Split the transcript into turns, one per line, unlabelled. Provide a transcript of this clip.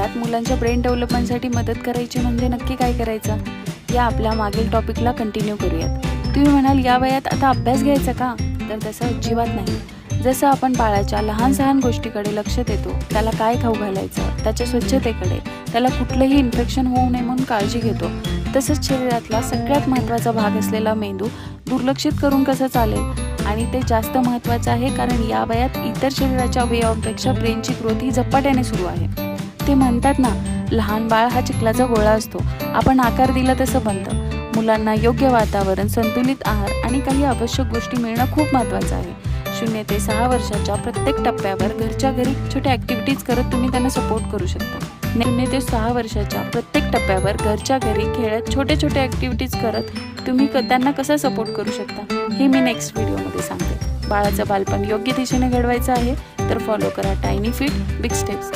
वयात मुलांच्या ब्रेन डेव्हलपमेंटसाठी मदत करायची म्हणजे नक्की काय करायचं, या आपल्या मागील टॉपिकला कंटिन्यू करूयात. तुम्ही म्हणाल या वयात आता अभ्यास घ्यायचा का? तर तसं अजिबात नाही. जसं आपण बाळाच्या लहान सहान गोष्टीकडे लक्ष देतो, त्याला काय खाऊ घालायचं, त्याच्या स्वच्छतेकडे, त्याला कुठलंही इन्फेक्शन होऊ नये म्हणून काळजी घेतो, तसंच शरीरातला सगळ्यात महत्त्वाचा भाग असलेला मेंदू दुर्लक्षित करून कसं चालेल. आणि ते जास्त महत्त्वाचं आहे, कारण या वयात इतर शरीराच्या अवयवांपेक्षा ब्रेनची ग्रोथ ही झपाट्याने सुरू आहे. ते म्हणतात ना, लहान बाळ हा चिखलाचा गोळा असतो, आपण आकार दिला तसं बनतं. मुलांना योग्य वातावरण, संतुलित आहार आणि काही आवश्यक गोष्टी मिळणं खूप महत्त्वाचं आहे. 0 ते 6 वर्षाच्या प्रत्येक टप्प्यावर घरच्या घरी छोट्या ॲक्टिव्हिटीज करत तुम्ही त्यांना सपोर्ट करू शकता. 0 ते 6 वर्षाच्या प्रत्येक टप्प्यावर घरच्या घरी खेळत छोटे छोटे ॲक्टिव्हिटीज करत तुम्ही त्यांना कसं सपोर्ट करू शकता हे मी नेक्स्ट व्हिडिओमध्ये सांगते. बाळाचं बालपण योग्य दिशेने घडवायचं आहे तर फॉलो करा टायनी फिट बिग स्टेप्स.